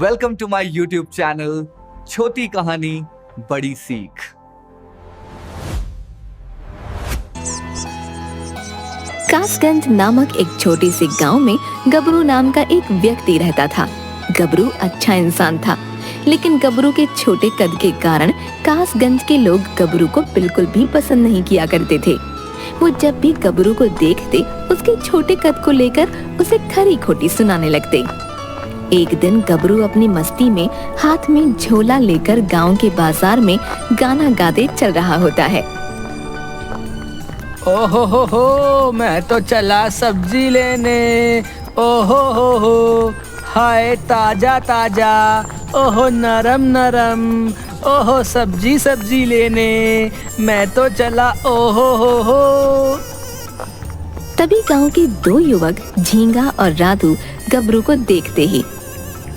Welcome to my YouTube channel छोटी कहानी बड़ी सीख। कासगंज नामक एक छोटे से गांव में गबरू नाम का एक व्यक्ति रहता था। गबरू अच्छा इंसान था, लेकिन गबरू के छोटे कद के कारण कासगंज के लोग गबरू को बिल्कुल भी पसंद नहीं किया करते थे। वो जब भी गबरू को देखते उसके छोटे कद को लेकर उसे खरी खोटी सुनाने लगते। एक दिन गबरू अपनी मस्ती में हाथ में झोला लेकर गांव के बाजार में गाना गाते चल रहा होता है। ओहो हो, मैं तो चला सब्जी लेने। ओहो हो, हाय ताजा ताजा, ओहो नरम नरम, ओहो सब्जी सब्जी लेने मैं तो चला। ओहो हो। तभी गांव के दो युवक झींगा और राधू गबरू को देखते ही,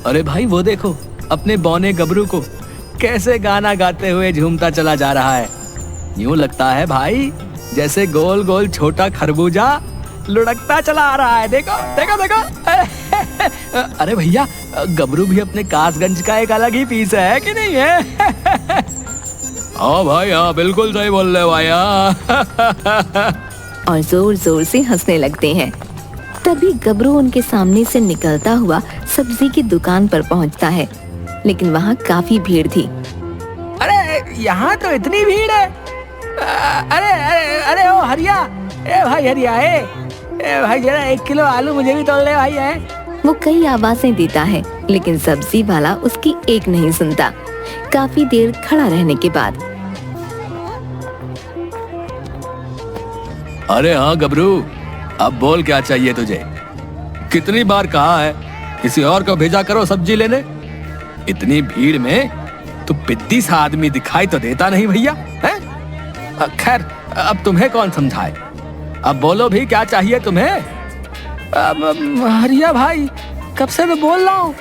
अरे भाई वो देखो अपने बौने गबरू को कैसे गाना गाते हुए झूमता चला जा रहा है। यूं लगता है भाई जैसे गोल गोल छोटा खरबूजा लुढ़कता चला आ रहा है। देखो देखो देखो। अरे भैया गबरू भी अपने कासगंज का एक अलग ही पीस है कि नहीं है? हाँ भाई हाँ, बिल्कुल सही बोल रहे भाई। और जोर जोर से हंसने लगते हैं। तभी गबरू उनके सामने से निकलता हुआ सब्जी की दुकान पर पहुंचता है, लेकिन वहाँ काफी भीड़ थी। अरे यहाँ तो इतनी भीड़ है। अरे अरे अरे ओ हरिया, ए भाई हरिया, ए भाई जरा 1 किलो आलू मुझे भी तोड़ ले भाई। है वो कई आवाजें देता है, लेकिन सब्जी वाला उसकी एक नहीं सुनता। काफी देर खड़ा रहने के बाद, अरे हाँ गबरू, अब बोल क्या चाहिए तुझे? कितनी बार कहा है किसी और को भेजा करो सब्जी लेने। इतनी भीड़ में तू पिद्दी सा आदमी दिखाई तो देता नहीं भैया। हैं? खैर अब तुम्हें कौन समझाए। अब बोलो भी क्या चाहिए तुम्हें? हरिया भाई कब से मैं बोल रहा हूँ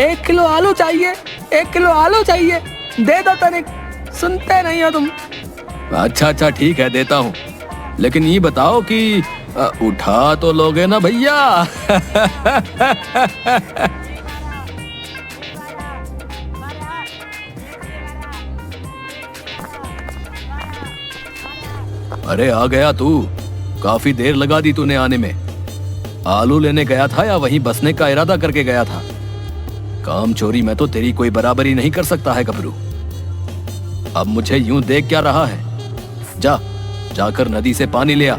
1 किलो आलू चाहिए, 1 किलो आलू चाहिए, दे दो तनिक। सुनते नहीं हो तुम। अच्छा अच्छा ठीक है देता हूँ, लेकिन ये बताओ कि उठा तो लोगे ना भैया? अरे आ गया तू, काफी देर लगा दी तूने आने में। आलू लेने गया था या वहीं बसने का इरादा करके गया था? काम चोरी में तो तेरी कोई बराबरी नहीं कर सकता है गबरू। अब मुझे यूं देख क्या रहा है? जाकर नदी से पानी ले आ।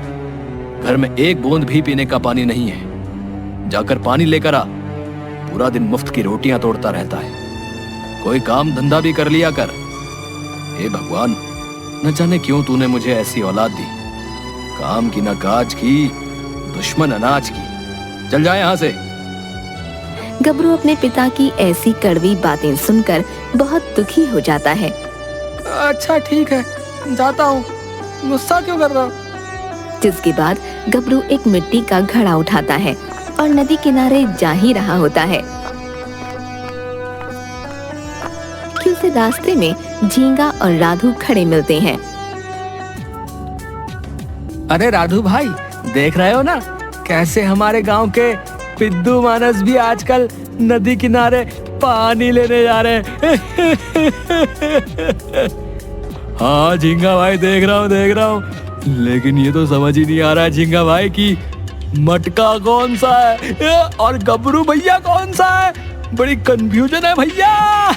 घर में एक बूंद भी पीने का पानी नहीं है। जाकर पानी लेकर आ। पूरा दिन मुफ्त की रोटियां तोड़ता रहता है। कोई काम धंधा भी कर लिया कर। हे भगवान, न जाने क्यों तूने मुझे ऐसी औलाद दी। काम की न काज की, दुश्मन अनाज की। चल जाए यहाँ से। गबरू अपने पिता की ऐसी कड़वी बातें सुनकर बहुत दुखी हो जाता है। अच्छा ठीक है, जाता हूँ। गुस्सा क्यों कर रहा हूँ? जिसके बाद गबरू एक मिट्टी का घड़ा उठाता है और नदी किनारे जा ही रहा होता है कि उसे रास्ते में झींगा और राधू खड़े मिलते हैं। अरे राधू भाई, देख रहे हो ना कैसे हमारे गांव के पिद्दू मानस भी आजकल नदी किनारे पानी लेने जा रहे हैं। हाँ झींगा भाई, देख रहा हूँ, लेकिन ये तो समझ ही नहीं आ रहा है झींगा भाई कि मटका कौन सा है और गबरू भैया कौन सा है। बड़ी कंफ्यूजन है भैया।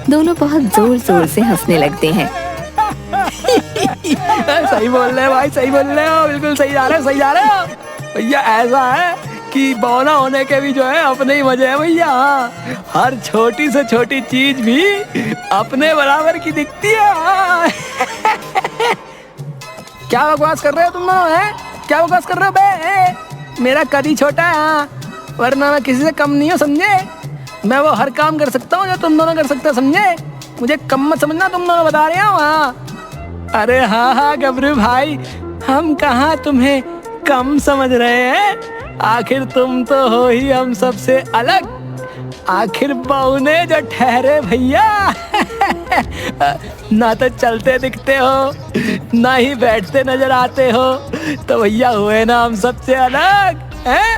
दोनों बहुत जोर जोर से हंसने लगते हैं। सही बोल रहे भाई, सही बोल रहे हो, बिल्कुल सही जा रहे हो भैया। ऐसा है कि बौना होने के भी जो है अपने ही मजे है भैया। हर छोटी से छोटी चीज भी अपने बराबर की दिखती है। क्या बकवास कर रहे हो तुम लोग? हैं क्या बकवास कर रहे हो बे? मेरा कद ही छोटा है, वरना मैं किसी से कम नहीं हूँ, समझे? मैं वो हर काम कर सकता हूँ जो तुम दोनों कर सकते हो, समझे? मुझे कम मत समझना, तुम दोनों बता रहे हो। हाँ अरे हाँ गबरू भाई, हम कहाँ तुम्हें कम समझ रहे हैं। आखिर तुम तो हो ही हम सबसे अलग। आखिर बौने जो ठहरे भैया। ना तो चलते दिखते हो, ना ही बैठते नजर आते हो, तो भैया हुए ना हम सबसे अलग हैं?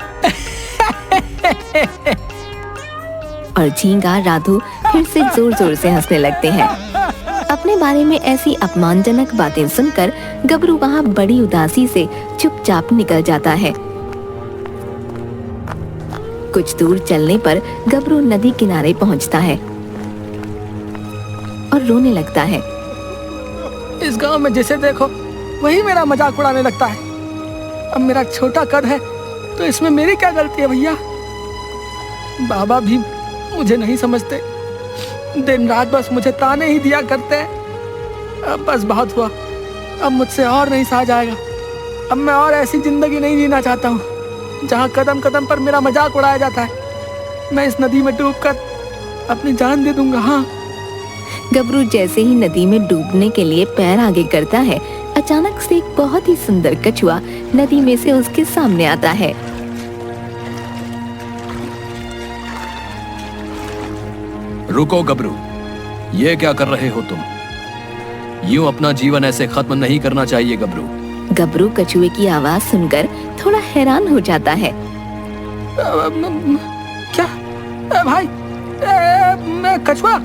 और झींगा राधू फिर से जोर जोर से हंसने लगते हैं। अपने बारे में ऐसी अपमानजनक बातें सुनकर गबरू वहाँ बड़ी उदासी से चुपचाप निकल जाता है। कुछ दूर चलने पर गबरू नदी किनारे पहुँचता है और रोने लगता है। इस गांव में जिसे देखो वही मेरा मजाक उड़ाने लगता है। अब मेरा छोटा कद है तो इसमें मेरी क्या गलती है भैया? बाबा भी मुझे नहीं समझते, दिन रात बस मुझे ताने ही दिया करते हैं। अब बस बहुत हुआ, अब मुझसे और नहीं सहा जाएगा। अब मैं और ऐसी जिंदगी नहीं जीना चाहता हूँ जहाँ कदम कदम पर मेरा मजाक उड़ाया जाता है। मैं इस नदी में डूबकर अपनी जान दे दूंगा। हाँ। गबरू जैसे ही नदी में डूबने के लिए पैर आगे करता है, अचानक से एक बहुत ही सुंदर कछुआ नदी में से उसके सामने आता है। रुको गबरू, ये क्या कर रहे हो तुम? यूं अपना जीवन ऐसे खत्म नहीं करना चाहिए गबरू। गबरू कछुए की आवाज सुनकर थोड़ा हैरान हो जाता है। क्या भाई? मैं कछुआ?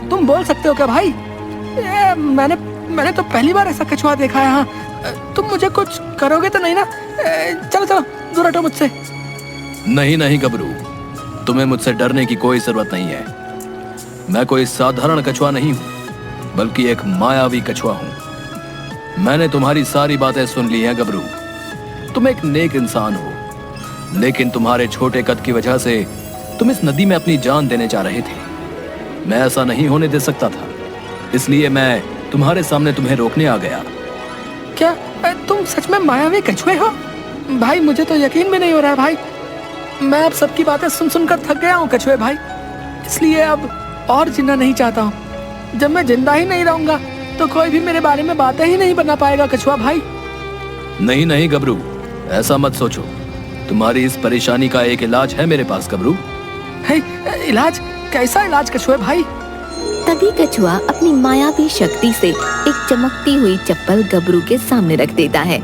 तुम बोल सकते हो क्या भाई? मैंने तो पहली बार ऐसा कछुआ देखा है। हाँ, तुम मुझे कुछ करोगे तो नहीं ना? चलो चलो दूर हटो मुझसे। नहीं नहीं गबरू, तुम्हें मुझसे डरने की कोई जरूरत नहीं है। मैं कोई साधारण कछुआ नहीं हूँ, बल्कि एक मायावी कछुआ हूँ। मैंने तुम्हारी सारी बातें सुन ली हैं गबरू। तुम एक नेक इंसान हो, लेकिन तुम्हारे छोटे कद की वजह से तुम इस नदी में अपनी जान देने जा रहे थे। मैं ऐसा नहीं होने दे सकता था, इसलिए मैं तुम्हारे सामने तुम्हें रोकने आ गया। क्या तुम सच में मायावी कछुए हो? भाई मुझे तो यकीन भी नहीं हो रहा है भाई। मैं अब सबकी बातें सुन सुनकर थक गया हूँ कछुए भाई, इसलिए अब और जीना नहीं चाहता हूँ। जब मैं जिंदा ही नहीं रहूंगा तो कोई भी मेरे बारे में बातें ही नहीं बना पाएगा कछुआ भाई। नहीं नहीं गबरू, ऐसा मत सोचो। तुम्हारी इस परेशानी का एक इलाज है मेरे पास गबरू। है इलाज? कैसा इलाज कछुए भाई? तभी कछुआ अपनी मायावी शक्ति से एक चमकती हुई चप्पल गबरू के सामने रख देता है।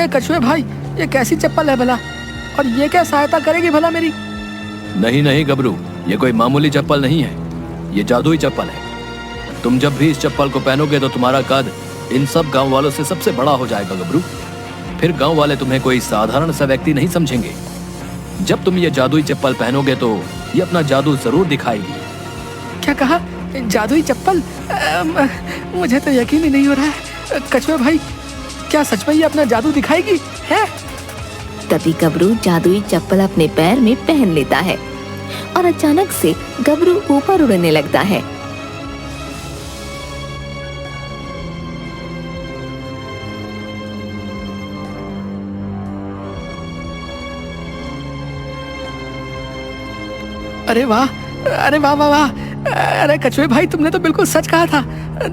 कछुए भाई, ये कैसी चप्पल है भला? और ये क्या सहायता करेगी भला मेरी? नहीं नहीं गबरू, ये कोई मामूली चप्पल नहीं है, ये जादुई चप्पल है। तुम जब भी इस चप्पल को पहनोगे तो तुम्हारा कद इन सब गांव वालों से सबसे बड़ा हो जाएगा गबरू। फिर गांव वाले तुम्हें कोई साधारण सा व्यक्ति नहीं समझेंगे। जब तुम ये जादुई चप्पल पहनोगे तो ये अपना जादू जरूर दिखाएगी। क्या कहा? जादुई चप्पल? मुझे तो यकीन ही नहीं हो रहा है कछुए भाई। क्या सच में ये अपना जादू दिखाएगी है? तभी गबरू जादुई चप्पल अपने पैर में पहन लेता है और अचानक से गबरू ऊपर उड़ने लगता है। अरे वाह, अरे वाह वाह वाह। अरे कछुए भाई, तुमने तो बिल्कुल सच कहा था।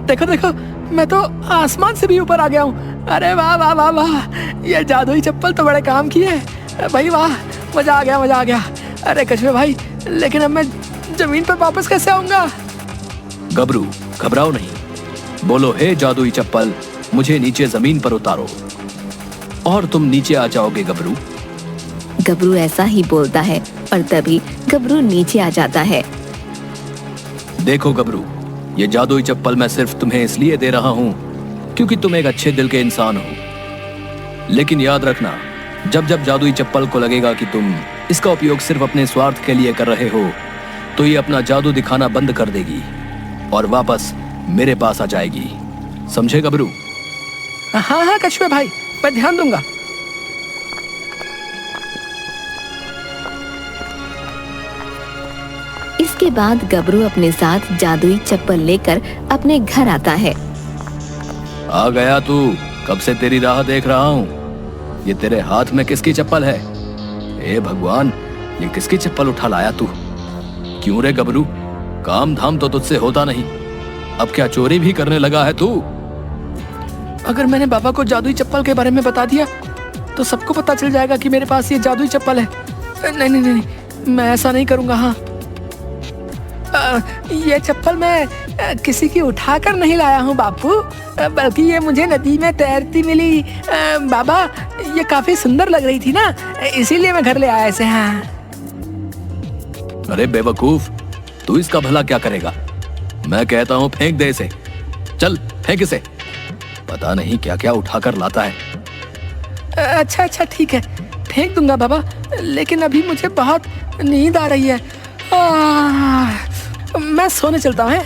देखो देखो, मैं तो आसमान से भी ऊपर आ गया हूँ। अरे वाह वाह वाह वाह, ये जादुई चप्पल तो बड़े काम की है भाई। वाह, मजा आ गया, मजा आ गया। अरे कछुए भाई, लेकिन अब मैं जमीन पर वापस कैसे आऊंगा? गबरू घबराओ नहीं, बोलो हे जादुई चप्पल मुझे नीचे जमीन पर उतारो और तुम नीचे आ जाओगे गबरू। गबरू ऐसा ही बोलता है और तभी गबरू नीचे आ जाता है। देखो गबरू, ये जादुई चप्पल मैं सिर्फ तुम्हें इसलिए दे रहा हूँ क्योंकि तुम एक अच्छे दिल के इंसान हो। लेकिन याद रखना, जब जब जादुई चप्पल को लगेगा कि तुम इसका उपयोग सिर्फ अपने स्वार्थ के लिए कर रहे हो, तो ये अपना जादू दिखाना बंद कर देगी और वापस मेरे पास आ जाएगी। समझे गबरू? हाँ हाँ कछुए भाई, मैं ध्यान दूंगा। इसके बाद गबरू अपने साथ जादुई चप्पल लेकर अपने घर आता है। आ गया तू? कब से तेरी राह देख रहा हूँ। ये तेरे हाथ में किसकी चप्पल है? हे भगवान, ये किसकी चप्पल उठा लाया तू? क्यों रे गबरू, काम धाम तो तुझसे होता नहीं, अब क्या चोरी भी करने लगा है तू? अगर मैंने बाबा को जादुई चप्पल के बारे में बता दिया तो सबको पता चल जाएगा कि मेरे पास ये जादुई चप्पल है। नहीं नहीं नहीं, मैं ऐसा नहीं करूंगा। हाँ, ये चप्पल मैं किसी की उठाकर नहीं लाया हूँ बापू, बल्कि ये मुझे नदी में तैरती मिली। बाबा, ये काफी सुंदर लग रही थी ना, इसीलिए मैं घर ले आया इसे। हाँ। अरे बेवकूफ, तू इसका भला क्या करेगा? मैं कहता हूँ फेंक दे इसे। चल फेंक इसे। पता नहीं क्या क्या उठाकर लाता है। अच्छा अच्छा ठीक है, फेंक दूंगा बाबा, लेकिन अभी मुझे बहुत नींद आ रही है। मैं सोने चलता हूँ।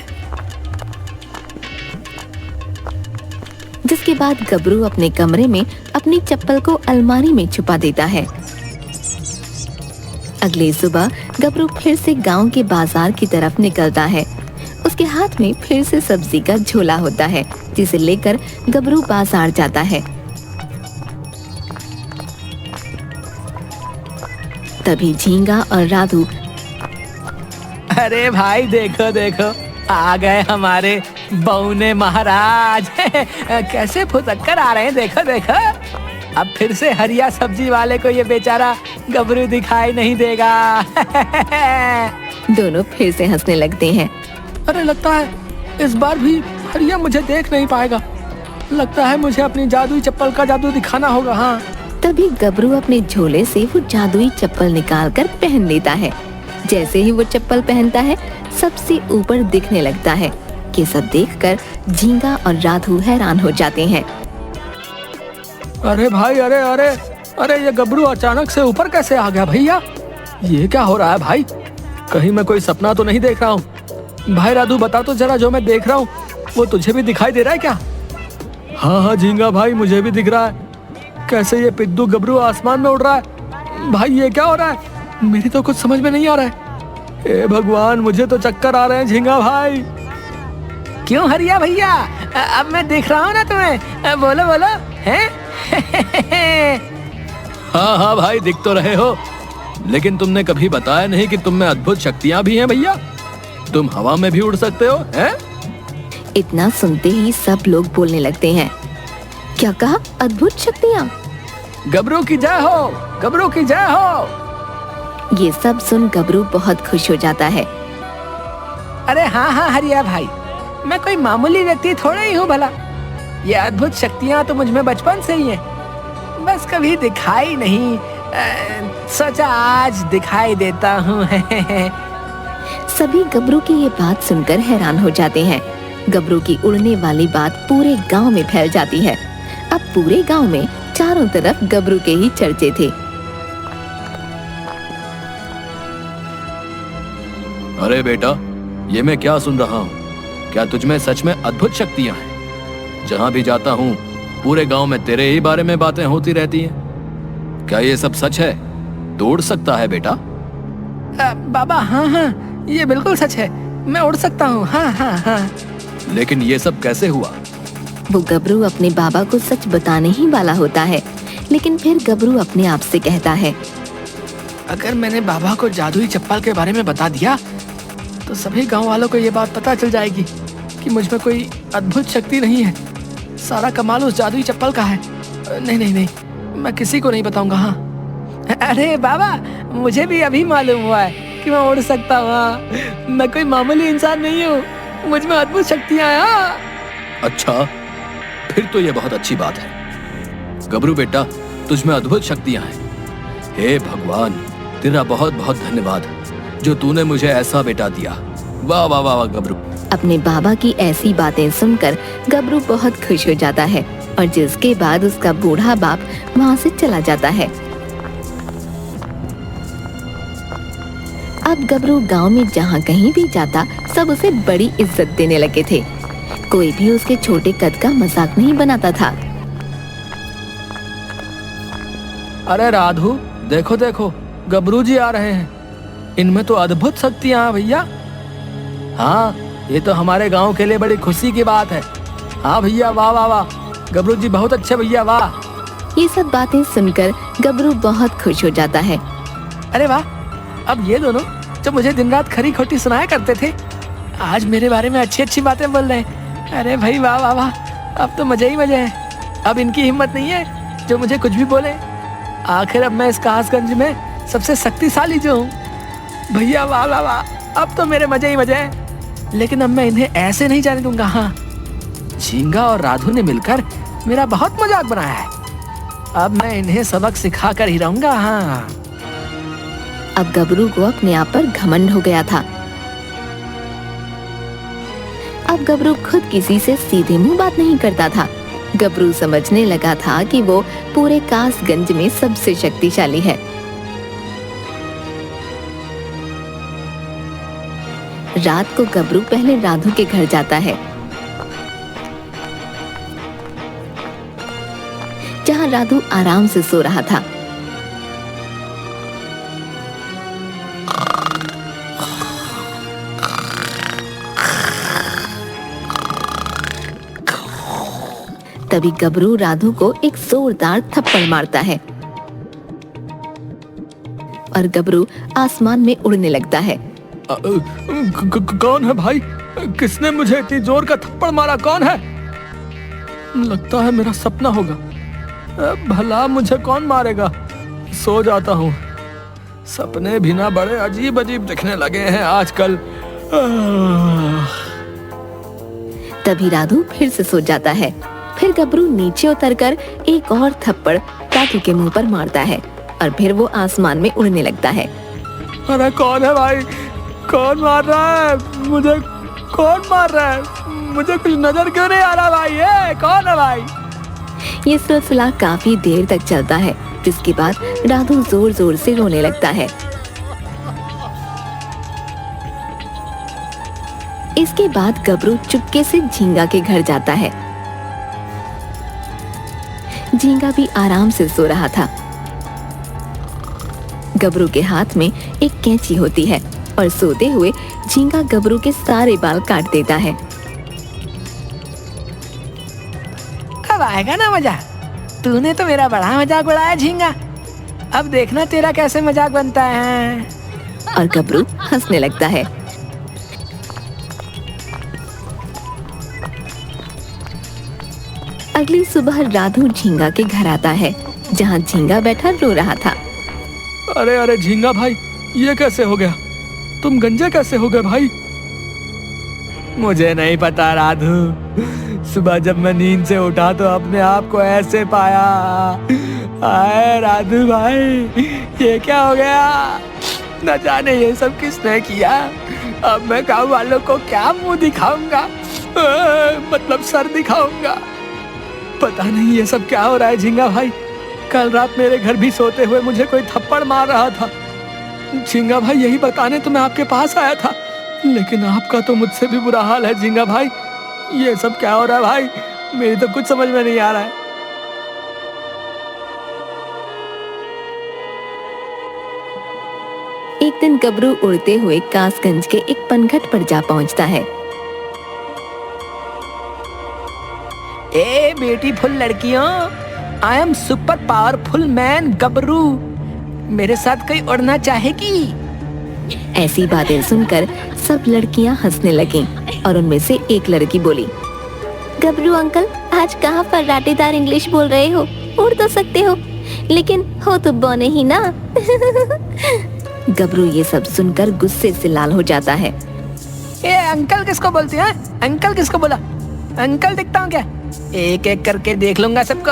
जिसके बाद गबरू अपने कमरे में अपनी चप्पल को अलमारी में छुपा देता है। अगली सुबह गबरू फिर से गांव के बाजार की तरफ निकलता है। उसके हाथ में फिर से सब्जी का झोला होता है, जिसे लेकर गबरू बाजार जाता है। तभी झींगा और राधू, अरे भाई देखो देखो, आ गए हमारे बौने महाराज। कैसे फुदक कर आ रहे हैं, देखो देखो। अब फिर से हरिया सब्जी वाले को ये बेचारा गबरू दिखाई नहीं देगा। दोनों फिर से हंसने लगते हैं। अरे लगता है इस बार भी हरिया मुझे देख नहीं पाएगा। लगता है मुझे अपनी जादुई चप्पल का जादू दिखाना होगा। हाँ, तभी गबरू अपने झोले से वो जादुई चप्पल निकालकर पहन लेता है। जैसे ही वो चप्पल पहनता है, सबसे ऊपर दिखने लगता है। ये सब देखकर झींगा और राधू हैरान हो जाते हैं। अरे भाई, अरे अरे अरे, ये गबरू अचानक से ऊपर कैसे आ गया भैया? ये क्या हो रहा है भाई? कहीं मैं कोई सपना तो नहीं देख रहा हूँ? भाई राधू बता तो जरा, जो मैं देख रहा हूँ वो तुझे भी दिखाई दे रहा है क्या? हाँ हाँ झींगा भाई, मुझे भी दिख रहा है। कैसे ये पिद्दू गबरू आसमान में उड़ रहा है? भाई ये क्या हो रहा है? मेरी तो कुछ समझ में नहीं आ रहा है। ए भगवान, मुझे तो चक्कर आ रहे हैं झींगा भाई। क्यों हरिया भैया, अब मैं देख रहा हूँ ना तुम्हें। बोलो बोलो, हैं? हाँ हाँ भाई, दिख तो रहे हो, लेकिन तुमने कभी बताया नहीं कि तुम में अद्भुत शक्तियाँ भी हैं भैया। तुम हवा में भी उड़ सकते हो, हैं? इतना सुनते ही सब लोग बोलने लगते हैं। क्या कहा? अद्भुत शक्तियाँ? गबरू की जय हो, गबरू की जय हो। ये सब सुन गबरू बहुत खुश हो जाता है। अरे हाँ हाँ हरिया भाई, मैं कोई मामूली व्यक्ति थोड़ा ही हूँ भला। ये अद्भुत शक्तियाँ तो मुझ में बचपन से ही हैं, बस कभी दिखाई नहीं। सोचा आज दिखाई देता हूँ। सभी गबरू की ये बात सुनकर हैरान हो जाते हैं। गबरू की उड़ने वाली बात पूरे गांव में फैल जाती है। अब पूरे गांव में चारों तरफ गबरू के ही चर्चे थे। अरे बेटा, ये मैं क्या सुन रहा हूँ? क्या तुझ में सच में अद्भुत शक्तियाँ हैं? जहाँ भी जाता हूँ पूरे गांव में तेरे ही बारे में बातें होती रहती हैं। क्या ये सब सच है? तू उड़ सकता है बेटा? बाबा हाँ हाँ, ये बिल्कुल सच है, मैं उड़ सकता हूँ। हाँ हाँ हाँ। लेकिन ये सब कैसे हुआ? वो गबरू अपने बाबा को सच बताने ही वाला होता है, लेकिन फिर गबरू अपने आप से कहता है, अगर मैंने बाबा को जादुई चप्पल के बारे में बता दिया तो सभी गांव वालों को ये बात पता चल जाएगी कि मुझ में कोई अद्भुत शक्ति नहीं है। सारा कमाल उस जादुई चप्पल का है। नहीं नहीं नहीं, मैं किसी को नहीं बताऊंगा। हाँ। अरे बाबा, मुझे भी अभी मालूम हुआ है कि मैं उड़ सकता हूँ। मैं कोई मामूली इंसान नहीं हूँ, मुझ में अद्भुत शक्तियाँ हैं। अच्छा, फिर तो ये बहुत अच्छी बात है। गबरू बेटा, तुझ में अद्भुत शक्तियाँ हैं। हे भगवान, तेरा बहुत बहुत धन्यवाद जो तूने मुझे ऐसा बेटा दिया। वाह वाह वाह वाह गबरू। अपने बाबा की ऐसी बातें सुनकर गबरू बहुत खुश हो जाता है और जिसके बाद उसका बूढ़ा बाप वहाँ से चला जाता है। अब गबरू गांव में जहाँ कहीं भी जाता, सब उसे बड़ी इज्जत देने लगे थे। कोई भी उसके छोटे कद का मजाक नहीं बनाता था। अरे राधू, देखो देखो, गबरू जी आ रहे हैं। इनमें तो अद्भुत शक्तियाँ हैं भैया। हाँ, ये तो हमारे गांव के लिए बड़ी खुशी की बात है। हाँ भैया, वाह वाह वाह, गबरू जी बहुत अच्छे भैया, वाह। ये सब बातें सुनकर गबरू बहुत खुश हो जाता है। अरे वाह, अब ये दोनों जो मुझे दिन रात खरी खोटी सुनाया करते थे, आज मेरे बारे में अच्छी अच्छी बातें बोल रहे हैं। अरे भाई वाह वाह वाह, अब तो मजे ही मजे हैं। अब इनकी हिम्मत नहीं है जो मुझे कुछ भी बोले। आखिर अब मैं इस कासगंज में सबसे शक्तिशाली जो हूँ। भैया वाह वाह वाह, अब तो मेरे मजे ही मजे हैं। लेकिन अब मैं इन्हें ऐसे नहीं जाने दूंगा। हाँ, झींगा और राधू ने मिलकर मेरा बहुत मजाक बनाया है। अब मैं इन्हें सबक सिखा कर ही रहूंगा। हाँ। अब गबरू को अपने आप पर घमंड हो गया था। अब गबरू खुद किसी से सीधे मुंह बात नहीं करता था। गबरू समझने लगा था कि वो पूरे कासगंज में सबसे शक्तिशाली है। रात को गबरू पहले राधू के घर जाता है, जहां राधू आराम से सो रहा था। तभी गबरू राधू को एक जोरदार थप्पड़ मारता है और गबरू आसमान में उड़ने लगता है। कौन है भाई? किसने मुझे इतनी जोर का थप्पड़ मारा? कौन है? लगता है मेरा सपना होगा। भला मुझे कौन मारेगा? सो जाता हूँ। सपने भी ना बड़े अजीब अजीब दिखने लगे हैं आजकल। तभी राधू फिर से सो जाता है। फिर गबरू नीचे उतरकर एक और थप्पड़ राधू के मुंह पर मारता है और फिर वो आसमान में उड़ने लगता है। अरे कौन है भाई? कौन मार रहा है मुझे? कौन मार रहा है मुझे? कुछ नजर क्यों नहीं आ रहा भाई? कौन है भाई? ये सिलसिला काफी देर तक चलता है, जिसके बाद राधू जोर जोर से रोने लगता है। इसके बाद गबरू चुपके से झींगा के घर जाता है। झींगा भी आराम से सो रहा था। गबरू के हाथ में एक कैंची होती है और सोते हुए झींगा गबरू के सारे बाल काट देता है। अब आएगा ना मजा? तूने तो मेरा बड़ा मजाक उड़ाया झींगा। अब देखना तेरा कैसे मजाक बनता है। और गबरू हंसने लगता है। अगली सुबह राधू झींगा के घर आता है, जहाँ झींगा बैठा रो रहा था। अरे अरे झींगा भाई, ये कैसे हो गया? तुम गंजे कैसे हो गए भाई? मुझे नहीं पता राधू। सुबह जब मैं नींद से उठा तो अपने आप को ऐसे पाया। आए राधू भाई, ये क्या हो गया? न जाने ये सब किसने किया। अब मैं गाँव वालों को क्या मुंह दिखाऊंगा? मतलब सर दिखाऊंगा। पता नहीं ये सब क्या हो रहा है झींगा भाई। कल रात मेरे घर भी सोते हुए मुझे कोई थप्पड़ मार रहा था। झींगा भाई, यही बताने तो मैं आपके पास आया था, लेकिन आपका तो मुझसे भी बुरा हाल है झींगा भाई। ये सब क्या हो रहा है भाई? मेरी तो कुछ समझ में नहीं आ रहा है। एक दिन गबरू उड़ते हुए कासगंज के एक पनघट पर जा पहुंचता है। ए ब्यूटीफुल लड़कियों, I am super powerful man गबरू। मेरे साथ कोई उड़ना चाहेगी? ऐसी बातें सुनकर सब लड़कियां हंसने लगीं और उनमें से एक लड़की बोली, गबरू अंकल, आज कहाँ पर राटेदार इंग्लिश बोल रहे हो? उड़ तो सकते हो, लेकिन हो तो बौने ही ना। गबरू ये सब सुनकर गुस्से से लाल हो जाता है। ए अंकल किसको बोलती है? अंकल किसको बोला? अंकल दिखता हूँ क्या? एक एक करके देख लूंगा सबको।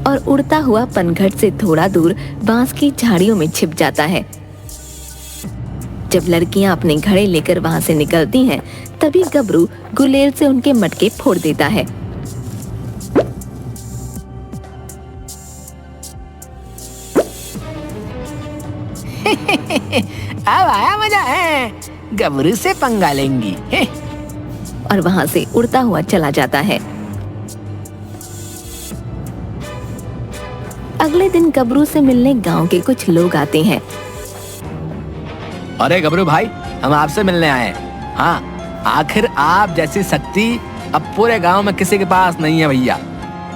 और उड़ता हुआ पनघट से थोड़ा दूर बांस की झाड़ियों में छिप जाता है। जब लड़कियां अपने घड़े लेकर वहां से निकलती हैं, तभी गबरू गुलेल से उनके मटके फोड़ देता है। अब आया मजा है, गबरू से पंगा लेंगी। और वहां से उड़ता हुआ चला जाता है। अगले दिन गबरू से मिलने गांव के कुछ लोग आते हैं। अरे गबरू भाई, हम आपसे मिलने आए हैं। हाँ, आखिर आप जैसी शक्ति अब पूरे गांव में किसी के पास नहीं है भैया।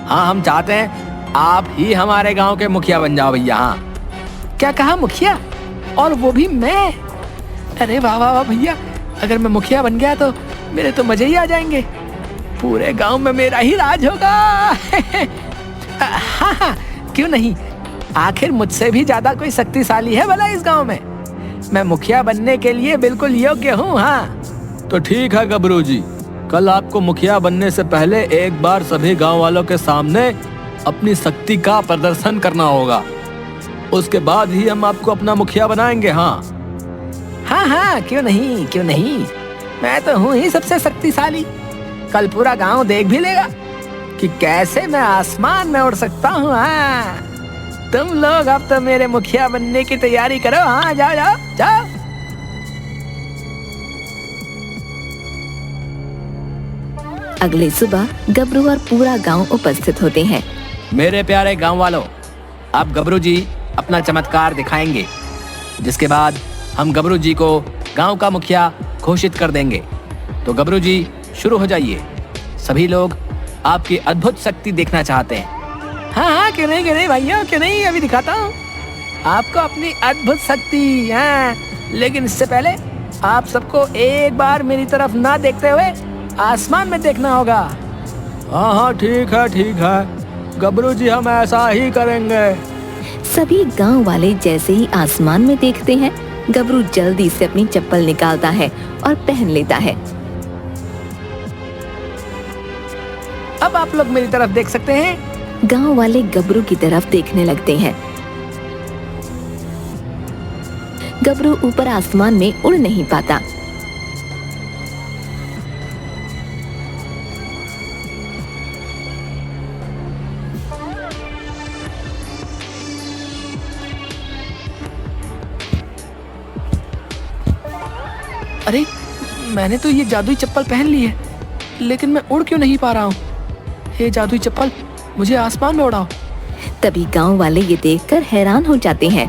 हाँ, हम चाहते हैं आप ही हमारे गांव के मुखिया बन जाओ भैया। हाँ। क्या कहा, मुखिया? और वो भी मैं? अरे वाह वाह वाह भैया, अगर मैं मुखिया बन गया तो मेरे तो मजे ही आ जाएंगे। पूरे गांव में मेरा ही राज होगा। हाँ हाँ, क्यों नहीं। आखिर मुझसे भी ज्यादा कोई शक्तिशाली है भला इस गांव में? मैं मुखिया बनने के लिए बिल्कुल योग्य हूँ। हाँ तो ठीक है गबरू जी, कल आपको मुखिया बनने से पहले एक बार सभी गांव वालों के सामने अपनी शक्ति का प्रदर्शन करना होगा। उसके बाद ही हम आपको अपना मुखिया बनाएंगे। हाँ हाँ हाँ, क्यों नहीं क्यों नहीं, मैं तो हूँ ही सबसे शक्तिशाली। कल पूरा गांव देख भी लेगा कि कैसे मैं आसमान में उड़ सकता हूँ। हाँ, तुम लोग अब तो मेरे मुखिया बनने की तैयारी करो। हाँ, जाओ जाओ जाओ। अगली सुबह गबरू और पूरा गांव उपस्थित होते हैं। मेरे प्यारे गांव वालों, अब गबरू जी अपना चमत्कार दिखाएंगे, जिसके बाद हम गबरू जी को गांव का मुखिया घोषित कर देंगे। तो गबरू जी शुरू हो जाइए। सभी लोग आपकी अद्भुत शक्ति देखना चाहते हैं। हाँ हाँ, क्यों नहीं भैया, क्यों नहीं, अभी दिखाता हूँ आपको अपनी अद्भुत शक्ति। हाँ, लेकिन इससे पहले आप सबको एक बार मेरी तरफ ना देखते हुए आसमान में देखना होगा। हाँ हाँ, ठीक है गबरू जी, हम ऐसा ही करेंगे। सभी गांव वाले जैसे ही आसमान में देखते हैं, गबरू जल्दी से अपनी चप्पल निकालता है और पहन लेता है। अब आप लोग मेरी तरफ देख सकते हैं। गांव वाले गबरू की तरफ देखने लगते हैं। गबरू ऊपर आसमान में उड़ नहीं पाता। अरे, मैंने तो ये जादुई चप्पल पहन ली है, लेकिन मैं उड़ क्यों नहीं पा रहा हूँ? ये जादुई चप्पल मुझे आसमान में उड़ाओ। तभी गांव वाले ये देखकर हैरान हो जाते हैं।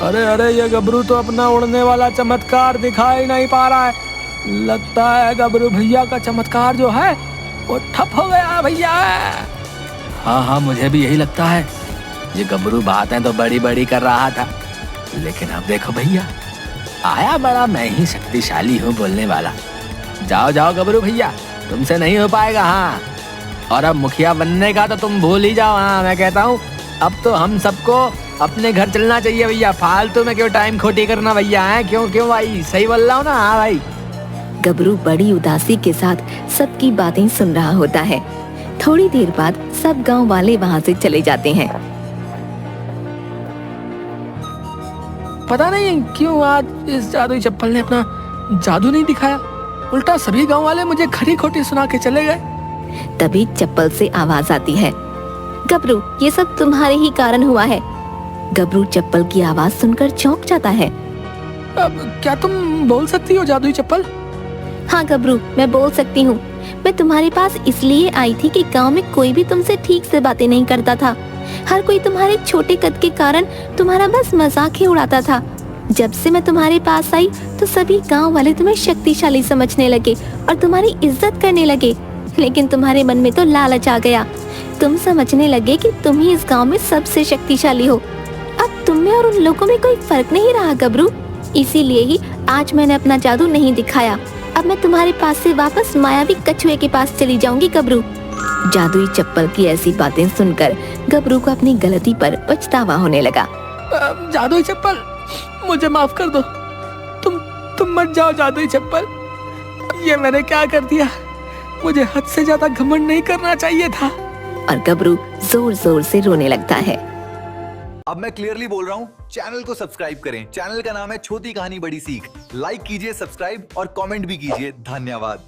अरे ये गबरू तो अपना उड़ने वाला चमत्कार दिखा ही नहीं पा रहा है। लगता है गबरू भैया का चमत्कार जो है वो ठप हो गया भैया। हाँ, मुझे भी यही लगता है। ये गबरू बातें तो बड़ी बड़ी कर रहा था, लेकिन अब देखो भैया, आया बड़ा मैं ही शक्तिशाली हूँ बोलने वाला। जाओ गबरू भैया, तुमसे नहीं हो पाएगा। हाँ, और अब मुखिया बनने का तो तुम भूल ही जाओ। हाँ, मैं कहता हूँ अब तो हम सबको अपने घर चलना चाहिए भैया। फालतू में क्यों टाइम खोटी करना भैया। है क्यों भाई, सही बोल रहा हूँ ना? हाँ भाई। गबरू बड़ी उदासी के साथ सबकी बातें सुन रहा होता है। थोड़ी देर बाद सब गांव वाले वहां से चले जाते हैं। पता नहीं क्यों आज इस जादुई चप्पल ने अपना जादू नहीं दिखाया, उल्टा सभी गांव वाले मुझे खरी खोटी सुना के चले गए। तभी चप्पल से आवाज आती है, गबरू ये सब तुम्हारे ही कारण हुआ है। गबरू चप्पल की आवाज सुनकर चौंक जाता है। अब क्या तुम बोल सकती हो जादुई चप्पल? हाँ गबरू, मैं बोल सकती हूँ। मैं तुम्हारे पास इसलिए आई थी कि गांव में कोई भी तुमसे ठीक से बातें नहीं करता था। हर कोई तुम्हारे छोटे कद के कारण तुम्हारा बस मजाक ही उड़ाता था। जब से मैं तुम्हारे पास आई तो सभी गांव वाले तुम्हें शक्तिशाली समझने लगे और तुम्हारी इज्जत करने लगे। लेकिन तुम्हारे मन में तो लालच आ गया। तुम समझने लगे कि तुम ही इस गांव में सबसे शक्तिशाली हो। अब तुम में और उन लोगों में कोई फर्क नहीं रहा गबरू। इसीलिए ही आज मैंने अपना जादू नहीं दिखाया। अब मैं तुम्हारे पास से वापस मायावी कछुए के पास चली जाऊंगी गबरू। जादुई चप्पल की ऐसी बातें सुनकर गबरू को अपनी गलती पर पछतावा होने लगा। जादुई चप्पल, मुझे माफ कर दो। तुम मत जाओ जादुई चप्पल। ये मैंने क्या कर दिया? मुझे हद से ज्यादा घमंड नहीं करना चाहिए था। और गबरू जोर जोर से रोने लगता है। अब मैं क्लियरली बोल रहा हूँ, चैनल को सब्सक्राइब करें। चैनल का नाम है छोटी कहानी बड़ी सीख। लाइक कीजिए, सब्सक्राइब और कमेंट भी कीजिए। धन्यवाद।